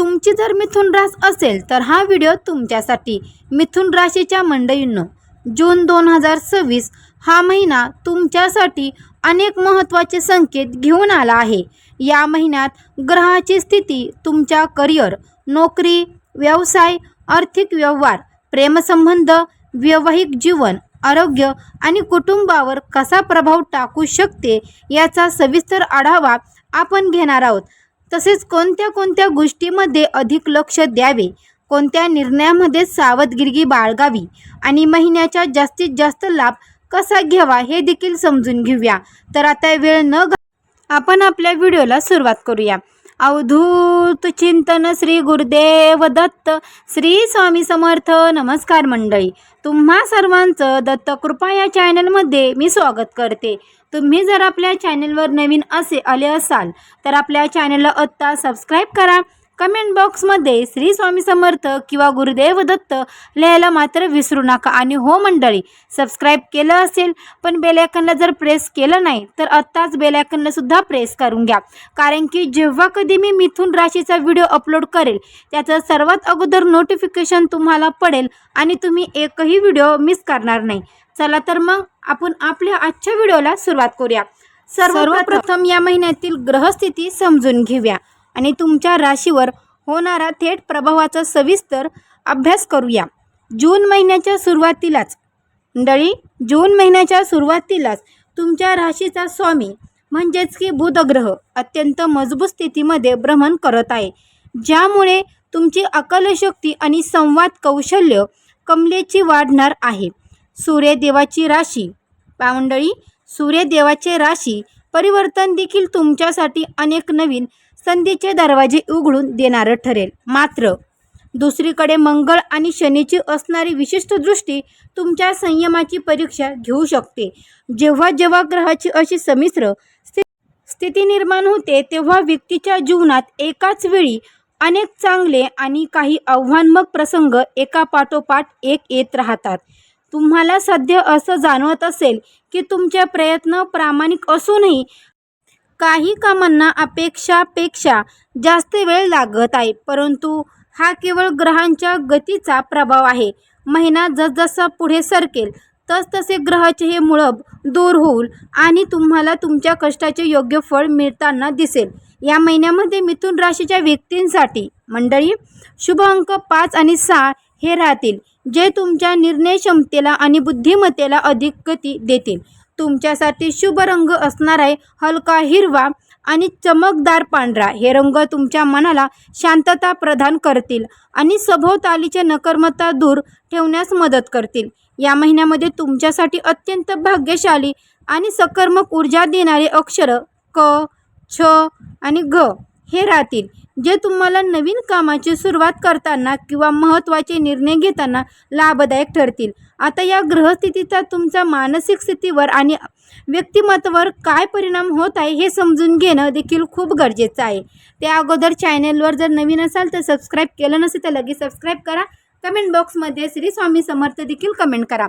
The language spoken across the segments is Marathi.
तुमची जर मिथुन रास असेल तर हा व्हिडिओ तुमच्यासाठी। मिथुन राशीच्या मंडळींनो, जून 2026 हा महिना तुमच्यासाठी अनेक महत्त्वाचे संकेत घेऊन आला आहे। या महिन्यात ग्रहाची स्थिती तुमच्या करिअर, नोकरी, व्यवसाय, आर्थिक व्यवहार, प्रेमसंबंध, वैवाहिक जीवन, आरोग्य आणि कुटुंबावर कसा प्रभाव टाकू शकते याचा सविस्तर आढावा आपण घेणार आहोत। तसेच कोणत्या कोणत्या गोष्टींमध्ये अधिक लक्ष द्यावे, कोणत्या निर्णयामध्ये सावधगिरी बाळगावी आणि महिन्याचा जास्तीत जास्त लाभ कसा घ्यावा हे देखील समजून घेऊया। तर आता वेळ न आपण आपल्या व्हिडिओला सुरुवात करूया। अवधूत चिंतन श्री गुरुदेव दत्त, श्री स्वामी समर्थ। नमस्कार मंडळी, तुम्हा सर्वांचं दत्त कृपा या चॅनलमध्ये मी स्वागत करते। तुम्ही जर आपल्या चॅनलवर नवीन आले असाल तर आपल्या चॅनलला आत्ता सबस्क्राईब करा। कमेंट बॉक्समध्ये श्री स्वामी समर्थ किंवा गुरुदेव दत्त लिहायला मात्र विसरू नका। आणि हो मंडळी, सबस्क्राईब केलं असेल पण बेल आयकॉनला जर प्रेस केलं नाही तर आत्ताच बेल आयकॉनला सुद्धा प्रेस करून घ्या, कारण की जेव्हा कधी मी मिथुन राशीचा व्हिडिओ अपलोड करेल त्याचं सर्वात अगोदर नोटिफिकेशन तुम्हाला पडेल आणि तुम्ही एकही व्हिडिओ मिस करणार नाही। चला तर मग आपण आपल्या आजच्या व्हिडिओला सुरुवात करूया। सर्वप्रथम या महिन्यातील ग्रहस्थिती समजून घेऊया आणि तुमच्या राशीवर होणारा थेट प्रभावाचा सविस्तर अभ्यास करूया। जून महिन्याच्या सुरुवातीलाच तुमच्या राशीचा स्वामी म्हणजेच की बुध ग्रह अत्यंत मजबूत स्थितीमध्ये भ्रमण करत आहे, ज्यामुळे तुमची अक्कलशक्ती आणि संवाद कौशल्य कमलेची वाढणार आहे। सूर्यदेवाची राशी परिवर्तन देखील तुमच्यासाठी अनेक नवीन संधीचे दरवाजे उघडून देणारं ठरेल। मात्र दुसरीकडे मंगळ आणि शनीची असणारी विशिष्ट दृष्टी तुमच्या संयमाची परीक्षा घेऊ शकते। जेव्हा जेव्हा ग्रहाची अशी संमिश्र स्थिती निर्माण होते तेव्हा व्यक्तीच्या जीवनात एकाच वेळी अनेक चांगले आणि काही आव्हानात्मक प्रसंग एकापाठोपाठ एक येत राहतात। तुम्हाला सध्या असं जाणवत असेल की तुमचे प्रयत्न प्रामाणिक असूनही काही कामांना अपेक्षापेक्षा जास्त वेळ लागत आहे, परंतु हा केवळ ग्रहांच्या गतीचा प्रभाव आहे। महिना जसजसा पुढे सरकेल तसतसे ग्रहाचे हे मुळब दूर होईल आणि तुम्हाला तुमच्या कष्टाचे योग्य फळ मिळताना दिसेल। या महिन्यामध्ये मिथुन राशीच्या व्यक्तींसाठी मंडळी शुभ अंक 5 आणि 6 हे राहतील, जे तुमच्या निर्णय क्षमतेला आणि बुद्धिमत्तेला अधिक गती देतील। तुमच्यासाठी शुभ रंग असणार आहे हलका हिरवा आणि चमकदार पांढरा। हे रंग तुमच्या मनाला शांतता प्रदान करतील आणि सभोवतालीचे नकारात्मकता दूर ठेवण्यास मदत करतील। या महिन्यामध्ये तुमच्यासाठी अत्यंत भाग्यशाली आणि सकारात्मक ऊर्जा देणारे अक्षर क, छ आणि घ हे राहतील, जे तुम्हाला नवीन कामाची सुरुवात करताना किंवा महत्त्वाचे निर्णय घेताना लाभदायक ठरतील। आता या ग्रहस्थितीचा तुमच्या मानसिक स्थितीवर आणि व्यक्तिमत्त्वावर काय परिणाम होत आहे हे समजून घेणं देखील खूप गरजेचं आहे। त्या अगोदर चॅनलवर जर नवीन असाल तर सबस्क्राईब केलं नसेल तर लगेच सबस्क्राईब करा। कमेंट बॉक्समध्ये श्री स्वामी समर्थ देखील कमेंट करा।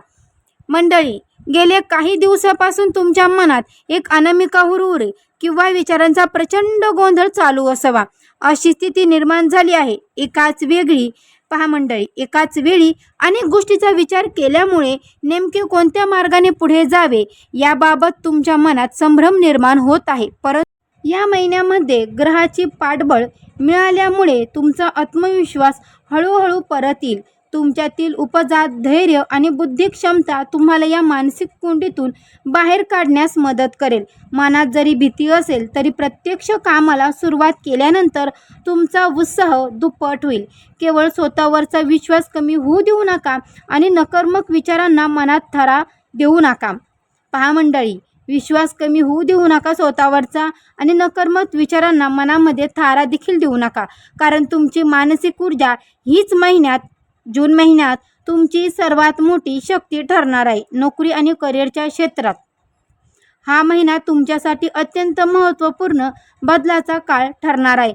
मंडळी, गेल्या काही दिवसापासून तुमच्या मनात एक अनामिका हुरहुरी किंवा विचारांचा प्रचंड गोंधळ चालू असावा अशी स्थिती निर्माण झाली आहे। एकाच वेळी अनेक गोष्टीचा विचार केल्यामुळे नेमके कोणत्या मार्गाने पुढे जावे याबाबत तुमच्या मनात संभ्रम निर्माण होत आहे। परंतु या महिन्यामध्ये ग्रहाची पाठबळ मिळाल्यामुळे तुमचा आत्मविश्वास हळूहळू परत येईल। तुमच्यातील उपजात धैर्य आणि बुद्धी क्षमता तुम्हाला या मानसिक कोंडीतून बाहेर काढण्यास मदत करेल। मनात जरी भीती असेल तरी प्रत्यक्ष कामाला सुरुवात केल्यानंतर तुमचा उत्साह दुप्पट होईल। केवळ स्वतःवरचा विश्वास कमी होऊ देऊ नका आणि नकारात्मक विचारांना मनात थारा देऊ नका। पहा मंडळी, विश्वास कमी होऊ देऊ नका स्वतःवरचा आणि नकारात्मक विचारांना मनामध्ये थारा देखील देऊ नका, कारण तुमची मानसिक ऊर्जा हीच जून महिन्यात तुमची सर्वात मोठी शक्ती ठरणार आहे। नोकरी आणि करिअरच्या क्षेत्रात हा महिना तुमच्यासाठी अत्यंत महत्त्वपूर्ण बदलाचा काळ ठरणार आहे।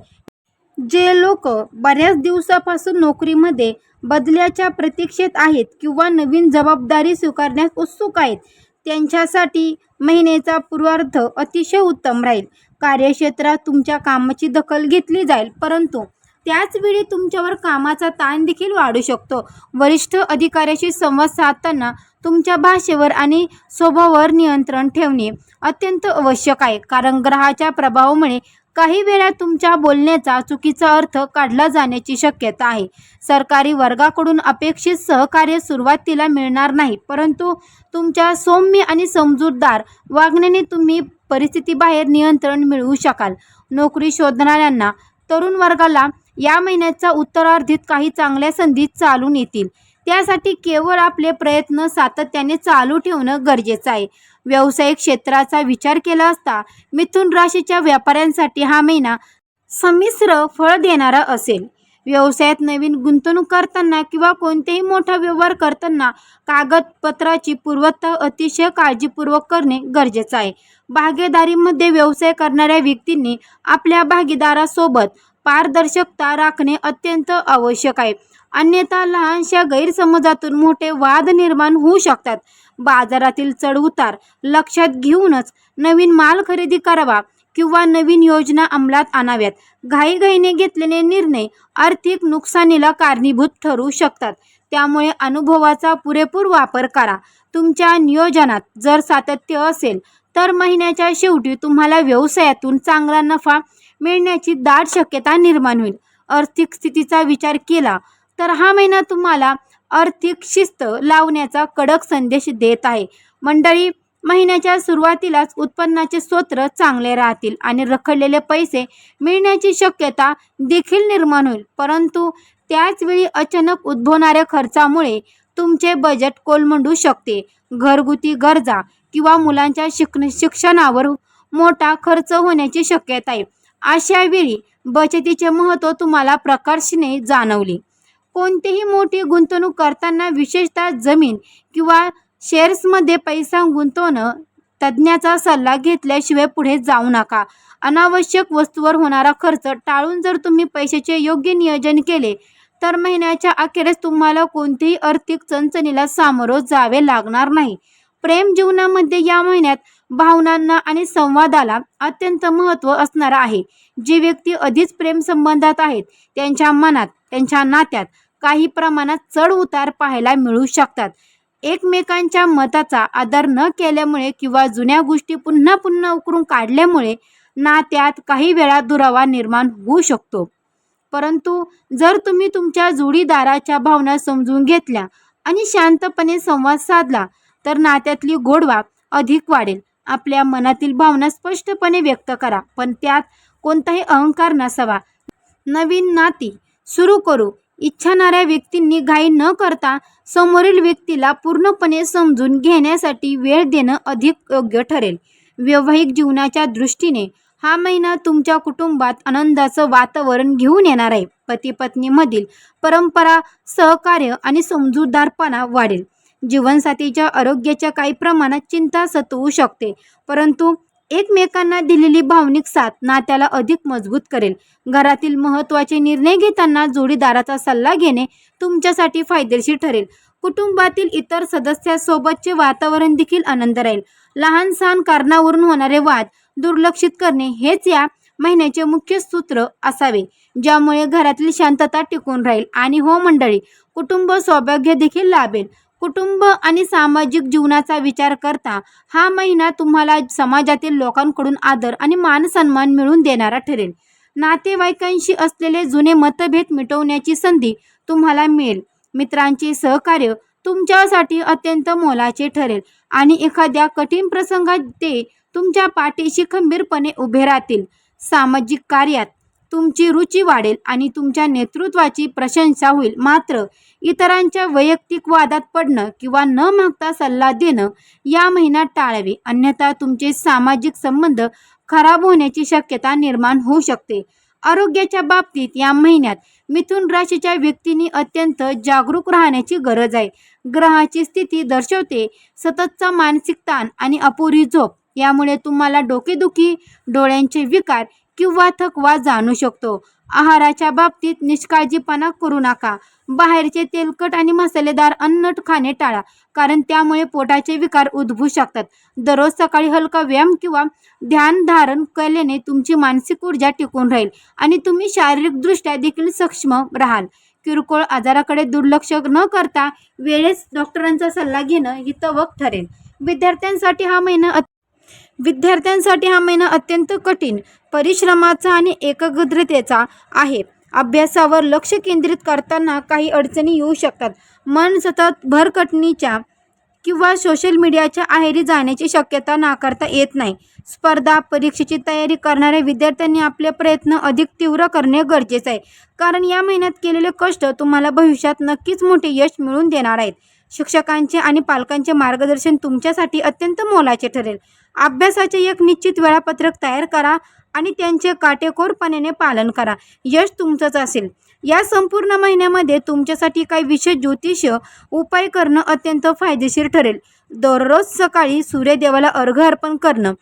जे लोक बऱ्याच दिवसापासून नोकरीमध्ये बदलाच्या प्रतीक्षेत आहेत किंवा नवीन जबाबदारी स्वीकारण्यास उत्सुक आहेत त्यांच्यासाठी महिन्याचा पूर्वार्ध अतिशय उत्तम राहील। कार्यक्षेत्रात तुमच्या कामाची दखल घेतली जाईल, परंतु त्याचवेळी तुमच्यावर कामाचा ताण देखील वाढू शकतो. वरिष्ठ अधिकाऱ्याशी संवाद साधताना तुमच्या भाषेवर आणि स्वभावावर नियंत्रण ठेवणे अत्यंत आवश्यक आहे, कारण ग्रहाच्या प्रभावामुळे काही वेळा तुमच्या बोलण्याचा चुकीचा अर्थ काढला जाण्याची शक्यता आहे. सरकारी वर्गाकडून अपेक्षित सहकार्य सुरुवातीला मिळणार नाही, परंतु तुमच्या सौम्य आणि समजूतदार वागण्याने तुम्ही परिस्थितीबाहेर नियंत्रण मिळवू शकाल. नोकरी शोधणाऱ्यांना, तरुण वर्गाला या महिन्याच्या उत्तरार्धात काही चांगल्या संधी चालून येतील. त्यासाठी केवळ आपले प्रयत्न सातत्याने चालू ठेवणं गरजेचं आहे. व्यावसायिक क्षेत्राचा विचार केला असता मिथुन राशीच्या व्यापाऱ्यांसाठी हा महिना संमिश्र फळ देणारा असेल. व्यवसायात नवीन गुंतवणूक करताना किंवा कोणतेही मोठा व्यवहार करताना कागदपत्राची पूर्तता अतिशय काळजीपूर्वक करणे गरजेचं आहे. भागीदारीमध्ये व्यवसाय करणाऱ्या व्यक्तींनी आपल्या भागीदारासोबत पारदर्शकता राखणे अत्यंत आवश्यक आहे, अन्यथा लहानशा गैरसमजातून मोठे वाद निर्माण होऊ शकतात. बाजारातील चढउतार लक्षात घेऊनच नवीन माल खरेदी करावा किंवा नवीन योजना अंमलात आणाव्यात. घाईघाईने घेतलेले निर्णय आर्थिक नुकसानीला कारणीभूत ठरू शकतात, त्यामुळे अनुभवाचा पुरेपूर वापर करा. तुमच्या नियोजनात जर सातत्य असेल तर महिन्याच्या शेवटी तुम्हाला व्यवसायातून चांगला नफा मिळण्याची दाट शक्यता निर्माण होईल. आर्थिक स्थितीचा विचार केला तर हा महिना तुम्हाला आर्थिक शिस्त लावण्याचा कडक संदेश देत आहे. मंडळी, महिन्याच्या सुरुवातीलाच उत्पन्नाचे स्रोत चांगले राहतील आणि रखडलेले पैसे मिळण्याची शक्यता देखील निर्माण होईल, परंतु त्याचवेळी अचानक उद्भवणाऱ्या खर्चामुळे तुमचे बजेट कोलमडू शकते. घरगुती गरजा किंवा मुलांच्या शिक्षणावर मोठा खर्च होण्याची शक्यता आहे. अशा वेळी बचतीचे महत्त्व तुम्हाला प्रकर्षाने जाणवले. कोणतीही मोठी गुंतवणूक करताना विशेषतः जमीन किंवा शेअर्समध्ये पैसा गुंतवणं तज्ज्ञाचा सल्ला घेतल्याशिवाय पुढे जाऊ नका. अनावश्यक वस्तूवर होणारा खर्च टाळून जर तुम्ही पैशाचे योग्य नियोजन केले तर महिन्याच्या अखेरीस तुम्हाला कोणतीही आर्थिक चणचणीला सामोरं जावे लागणार नाही. प्रेम जीवनामध्ये या महिन्यात भावनांना आणि संवादाला अत्यंत महत्त्व असणार आहे. जी व्यक्ती आधीच प्रेम संबंधात आहेत त्यांच्या मनात, त्यांच्या नात्यात काही प्रमाणात चढ उतार पाहायला मिळू शकतात. एकमेकांच्या मताचा आदर न केल्यामुळे किंवा जुन्या गोष्टी पुन्हा पुन्हा उकरून काढल्यामुळे नात्यात काही वेळा दुरावा निर्माण होऊ शकतो. परंतु जर तुम्ही तुमच्या जोडीदाराच्या भावना समजून घेतल्या आणि शांतपणे संवाद साधला तर नात्यातली गोडवा अधिक वाढेल. आपल्या मनातील भावना स्पष्टपणे व्यक्त करा, पण त्यात कोणताही अहंकार नसावा. नवीन नाती सुरू करू इच्छिणाऱ्या व्यक्तींनी घाई न करता समोरील व्यक्तीला पूर्णपणे समजून घेण्यासाठी वेळ देणं अधिक योग्य ठरेल. वैवाहिक जीवनाच्या दृष्टीने हा महिना तुमच्या कुटुंबात आनंदाचं वातावरण घेऊन येणार आहे. पती पत्नीमधील परंपरा, सहकार्य आणि समजूतदारपणा वाढेल. जीवनसाथीच्या आरोग्याच्या काही प्रमाणात चिंता सतावू शकते, परंतु एकमेकांना दिलेली भावनिक साथ नात्याला अधिक मजबूत करेल. घरातील महत्त्वाचे निर्णय घेताना जोडीदाराचा सल्ला घेणे तुमच्यासाठी फायदेशीर ठरेल. कुटुंबातील इतर सदस्यांसोबतचे वातावरण देखील आनंद राहील. लहान सहान कारणावरून होणारे वाद दुर्लक्षित करणे हेच या महिन्याचे मुख्य सूत्र असावे, ज्यामुळे घरातील शांतता टिकून राहील. आणि हो मंडळी, कुटुंब सौभाग्य देखील लाभेल. कुटुंब आणि सामाजिक जीवनाचा विचार करता हा महिना तुम्हाला समाजातील लोकांकडून आदर आणि मानसन्मान मिळवून देणारा ठरेल. नातेवाईकांशी असलेले जुने मतभेद मिटवण्याची संधी तुम्हाला मिळेल. मित्रांचे सहकार्य तुमच्यासाठी अत्यंत मोलाचे ठरेल आणि एखाद्या कठीण प्रसंगात ते तुमच्या पाठीशी खंबीरपणे उभे राहतील. सामाजिक कार्यात तुमची रुची वाढेल आणि तुमच्या नेतृत्वाची प्रशंसा होईल. मात्र इतरांच्या वैयक्तिक वादात पडणं किंवा न मागता सल्ला देणं या महिन्यात टाळावे, अन्यथा तुमचे सामाजिक संबंध खराब होण्याची शक्यता निर्माण होऊ शकते. आरोग्याच्या बाबतीत या महिन्यात मिथुन राशीच्या व्यक्तींनी अत्यंत जागरूक राहण्याची गरज आहे. ग्रहाची स्थिती दर्शवते सततचा मानसिक ताण आणि अपुरी झोप यामुळे तुम्हाला डोकेदुखी, डोळ्यांचे विकार किंवा थकवा जाणू शकतो. आहाराच्या बाबतीत निष्काळजीपणा करू नका. बाहेरचे तेलकट आणि मसालेदार अन्न खाणे टाळा, कारण त्यामुळे पोटाचे विकार उद्भवू शकतात. दररोज सकाळी हलका व्यायाम किंवा ध्यान धारण केल्याने तुमची मानसिक ऊर्जा टिकून राहील आणि तुम्ही शारीरिकदृष्ट्या देखील सक्षम राहाल. किरकोळ आजाराकडे दुर्लक्ष न करता वेळेस डॉक्टरांचा सल्ला घेणं हितवक ठरेल. विद्यार्थ्यांसाठी हा महिना अत्यंत कठीण, परिश्रमाचा आणि एकाग्रतेचा आहे. अभ्यासावर लक्ष केंद्रित करताना काही अडचणी येऊ शकतात. मन सतत भरकटणीच्या किंवा सोशल मीडियाच्या आहारी जाण्याची शक्यता नाकारता येत नाही. स्पर्धा परीक्षेची तयारी करणाऱ्या विद्यार्थ्यांनी आपले प्रयत्न अधिक तीव्र करणे गरजेचे आहे, कारण या महिन्यात केलेले कष्ट तुम्हाला भविष्यात नक्कीच मोठे यश मिळवून देणार आहेत. शिक्षकांचे आणि पालकांचे मार्गदर्शन तुमच्यासाठी अत्यंत मोलाचे ठरेल. अभ्यासाचे एक निश्चित वेळापत्रक तयार करा आणि त्यांचे काटेकोरपणे पालन करा. यश तुमचंच असेल. या संपूर्ण महिन्यामध्ये तुमच्यासाठी काही विशेष ज्योतिष उपाय करणं अत्यंत फायदेशीर ठरेल. दररोज सकाळी सूर्यदेवाला अर्घ्य अर्पण करणं.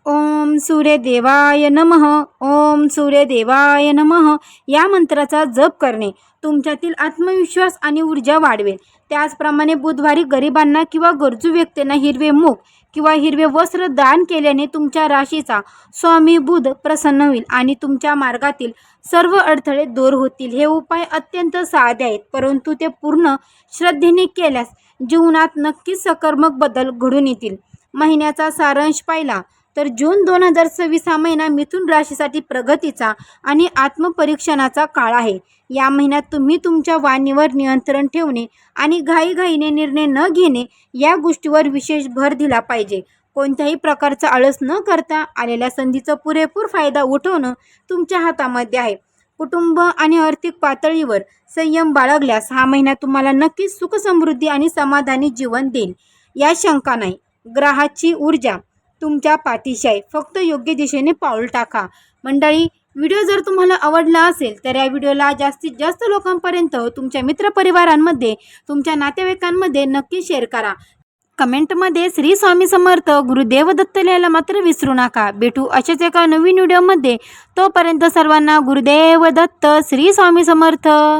ओम सूर्यदेवाय नमः, ओम सूर्यदेवाय नमः या मंत्राचा जप करणे तुमच्यातील आत्मविश्वास आणि ऊर्जा वाढवेल. त्याचप्रमाणे बुधवारी गरिबांना किंवा गरजू व्यक्तींना हिरवे मूग किंवा हिरवे वस्त्र दान केल्याने तुमच्या राशीचा स्वामी बुध प्रसन्न होईल आणि तुमच्या मार्गातील सर्व अडथळे दूर होतील. हे उपाय अत्यंत साधे आहेत, परंतु ते पूर्ण श्रद्धेने केल्यास जीवनात नक्कीच सकारात्मक बदल घडून येतील. महिन्याचा सारांश पाहिला तर जून 2026 हा महिना मिथुन राशीसाठी प्रगतीचा आणि आत्मपरीक्षणाचा काळ आहे. या महिन्यात तुम्ही तुमच्या वाणीवर नियंत्रण ठेवणे आणि घाईघाईने निर्णय न घेणे या गोष्टीवर विशेष भर दिला पाहिजे. कोणत्याही प्रकारचा आळस न करता आलेल्या संधीचा पुरेपूर फायदा उठवणं तुमच्या हातामध्ये आहे. कुटुंब आणि आर्थिक पातळीवर संयम बाळगल्यास हा महिना तुम्हाला नक्कीच सुख समृद्धी आणि समाधानी जीवन देईल, या शंका नाही. ग्रहाची ऊर्जा तुमच्या पाठीशी आहे, फक्त योग्य दिशेने पाऊल टाका. मंडळी, व्हिडिओ जर तुम्हाला आवडला असेल तर या व्हिडिओला जास्तीत जास्त लोकांपर्यंत तुमच्या मित्रपरिवारांमध्ये, तुमच्या नातेवाईकांमध्ये नक्की शेअर करा. कमेंटमध्ये श्री स्वामी समर्थ गुरुदेव दत्त लिहायला मात्र विसरू नका. भेटू अशाच एका नवीन व्हिडिओमध्ये. तोपर्यंत सर्वांना गुरुदेव दत्त, श्री स्वामी समर्थ.